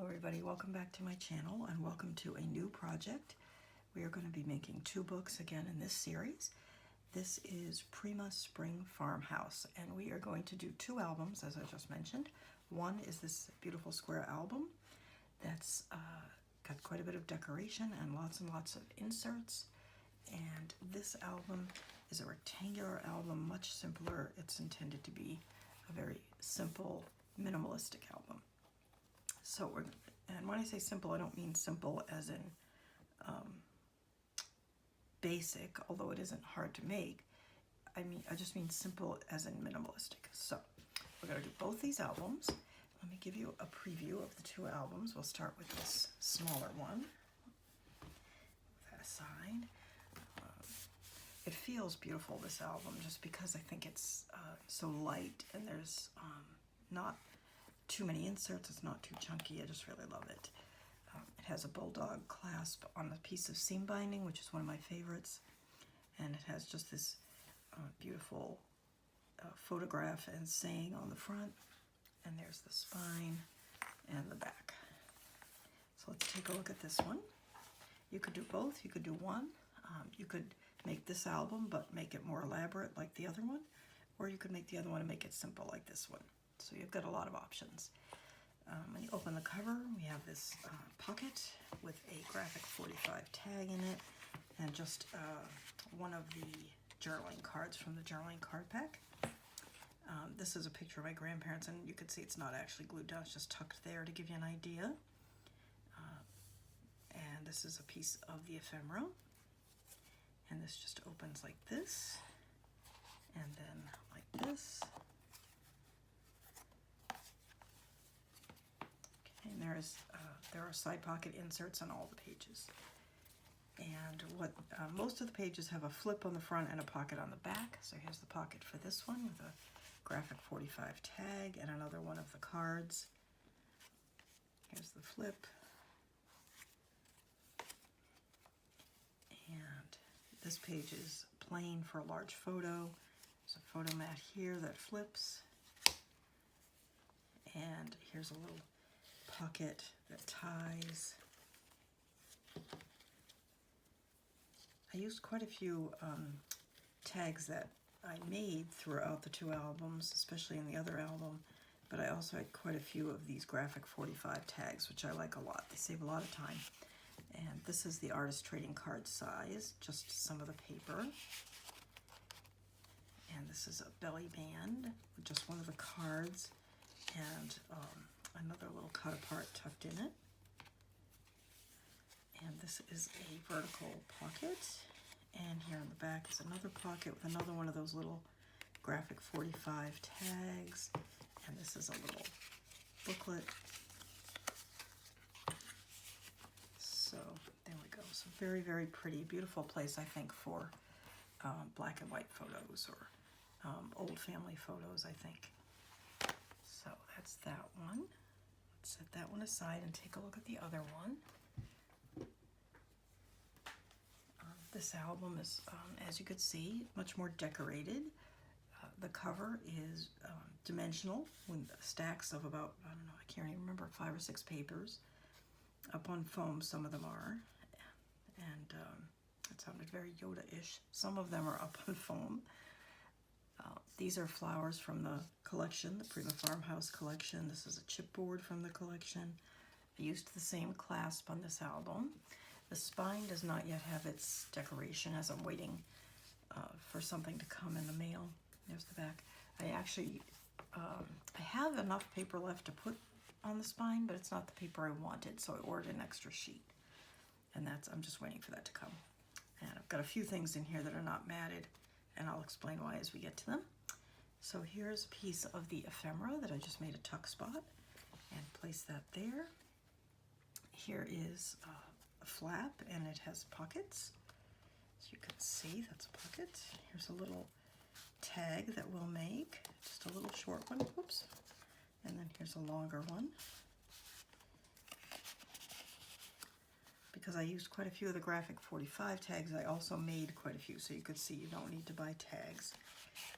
everybody, welcome back to my channel and welcome to a new project. We are going to be making two books again in this series. This is Prima Spring Farmhouse, and we are going to do two albums, as I just mentioned. One is this beautiful square album that's got quite a bit of decoration and lots of inserts. And this album is a rectangular album, much simpler. It's intended to be a very simple, minimalistic album. So and when I say simple, I don't mean simple as in basic, although it isn't hard to make. I just mean simple as in minimalistic. So we're going to do both these albums. Let me give you a preview of the two albums. We'll start with this smaller one. Put that aside. It feels beautiful, this album, just because I think it's so light and there's not too many inserts. It's not too chunky. I just really love it. It has a bulldog clasp on a piece of seam binding, which is one of my favorites, and it has just this beautiful photograph and saying on the front, and there's the spine and the back. So let's take a look at this one. You could do both. You could do one. You could make this album but make it more elaborate like the other one, or you could make the other one and make it simple like this one. So you've got a lot of options. When you open the cover, we have this pocket with a graphic 45 tag in it, and just one of the journaling cards from the journaling card pack. This is a picture of my grandparents, and you can see it's not actually glued down, it's just tucked there to give you an idea. And this is a piece of the ephemera, and this just opens like this, and then like this. And there are side pocket inserts on all the pages. And most of the pages have a flip on the front and a pocket on the back. So here's the pocket for this one with a graphic 45 tag and another one of the cards. Here's the flip. And this page is plain for a large photo. There's a photo mat here that flips. And here's a little pocket that ties. I used quite a few tags that I made throughout the two albums, especially in the other album, but I also had quite a few of these graphic 45 tags, which I like a lot. They save a lot of time. And this is the artist trading card size, just some of the paper. And this is a belly band with just one of the cards, and another little cut apart tucked in it. And this is a vertical pocket, and here in the back is another pocket with another one of those little graphic 45 tags, and this is a little booklet. So there we go. So very pretty, beautiful place, I think, for black and white photos or old family photos, I think. So that's that one. Let's set that one aside and take a look at the other one. This album is, as you can see, much more decorated. The cover is dimensional with stacks of about, I don't know, I can't even remember, 5 or 6 papers. Up on foam, some of them are. And it sounded very Yoda-ish. Some of them are up on foam. These are flowers from the collection, the Prima Farmhouse collection. This is a chipboard from the collection. I used the same clasp on this album. The spine does not yet have its decoration, as I'm waiting for something to come in the mail. There's the back. I actually, I have enough paper left to put on the spine, but it's not the paper I wanted, so I ordered an extra sheet. And I'm just waiting for that to come. And I've got a few things in here that are not matted, and I'll explain why as we get to them. So here's a piece of the ephemera that I just made a tuck spot, and place that there. Here is a flap, and it has pockets. As you can see, that's a pocket. Here's a little tag that we'll make, just a little short one, whoops. And then here's a longer one. Because I used quite a few of the graphic 45 tags, I also made quite a few, so you could see you don't need to buy tags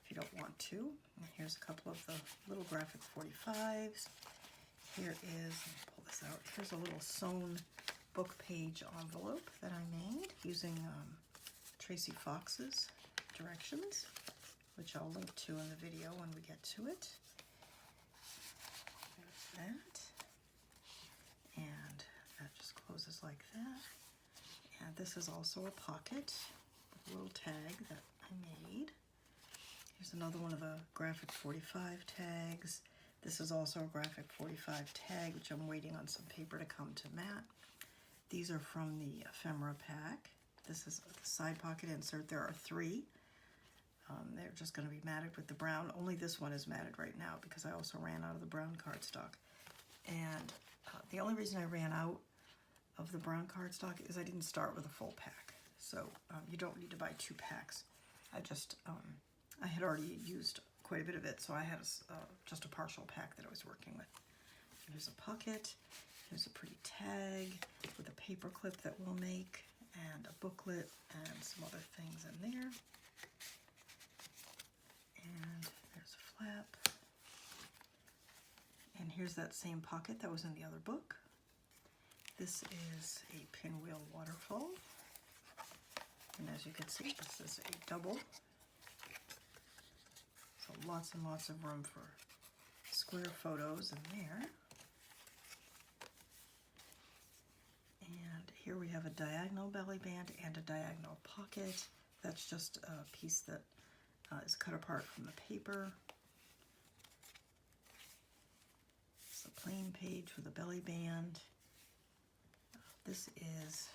if you don't want to. And here's a couple of the little graphic 45s. Here is, let me pull this out, here's a little sewn book page envelope that I made using Tracy Fox's directions, which I'll link to in the video when we get to it. There's that. And that just closes like that. And this is also a pocket with a little tag that I made. Here's another one of the graphic 45 tags. This is also a graphic 45 tag, which I'm waiting on some paper to come to mat. These are from the ephemera pack. This is the side pocket insert. There are 3. They're just going to be matted with the brown. Only this one is matted right now because I also ran out of the brown cardstock. And the only reason I ran out of the brown cardstock is I didn't start with a full pack. So you don't need to buy 2 packs. I had already used quite a bit of it, so I had just a partial pack that I was working with. Here's a pocket. Here's a pretty tag with a paper clip that we'll make, and a booklet, and some other things in there. And there's a flap. And here's that same pocket that was in the other book. This is a pinwheel waterfall. And as you can see, this is a double. So lots and lots of room for square photos in there. And here we have a diagonal belly band and a diagonal pocket. That's just a piece that is cut apart from the paper. It's a plain page with a belly band. This is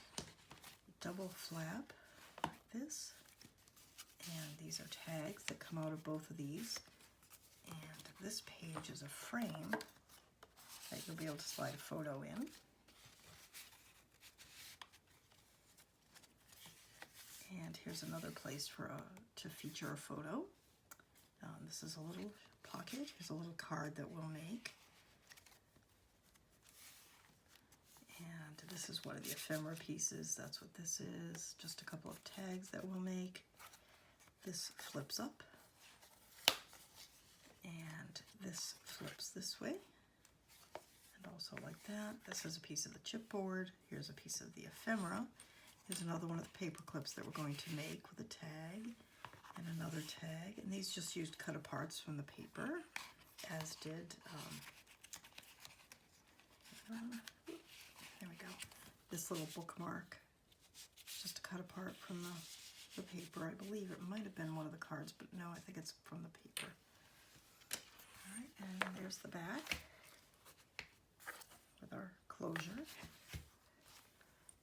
double flap like this. And these are tags that come out of both of these. And this page is a frame that you'll be able to slide a photo in. And here's another place for to feature a photo. This is a little pocket. Here's a little card that we'll make. And this is one of the ephemera pieces. That's what this is. Just a couple of tags that we'll make. This flips up. And this flips this way. And also like that. This is a piece of the chipboard. Here's a piece of the ephemera. Here's another one of the paper clips that we're going to make with a tag and another tag. And these just used cut aparts from the paper, as did, there we go, this little bookmark. Just a cut apart from the paper. I believe it might have been one of the cards, but no, I think it's from the paper. All right, and there's the back with our closure.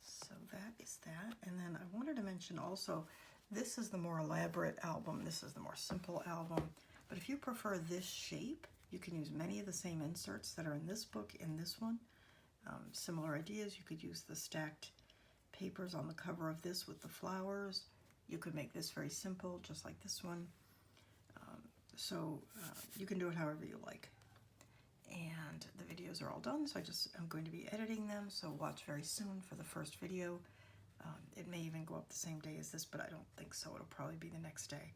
So that is that. And then I wanted to mention also, this is the more elaborate album. This is the more simple album. But if you prefer this shape, you can use many of the same inserts that are in this book, in this one. Similar ideas. You could use the stacked papers on the cover of this with the flowers. You could make this very simple, just like this one. You can do it however you like. And the videos are all done, so I'm going to be editing them, so watch very soon for the first video. It may even go up the same day as this, but I don't think so. It'll probably be the next day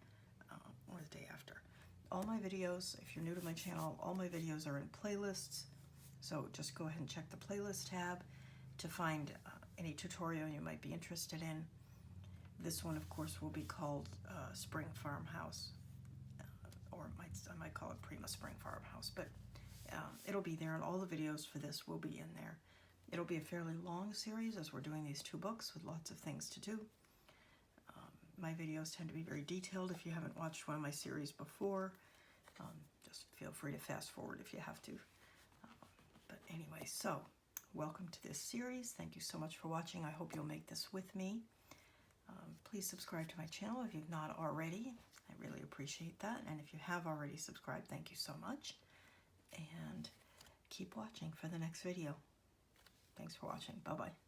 or the day after. All my videos, if you're new to my channel, all my videos are in playlists, so just go ahead and check the playlist tab to find any tutorial you might be interested in. This one, of course, will be called Spring Farmhouse, or I might call it Prima Spring Farmhouse, but it'll be there, and all the videos for this will be in there. It'll be a fairly long series as we're doing these 2 books with lots of things to do. My videos tend to be very detailed. If you haven't watched one of my series before, just feel free to fast forward if you have to. But anyway, so welcome to this series. Thank you so much for watching. I hope you'll make this with me. Please subscribe to my channel if you've not already. I really appreciate that. And if you have already subscribed, thank you so much. And keep watching for the next video. Thanks for watching. Bye-bye.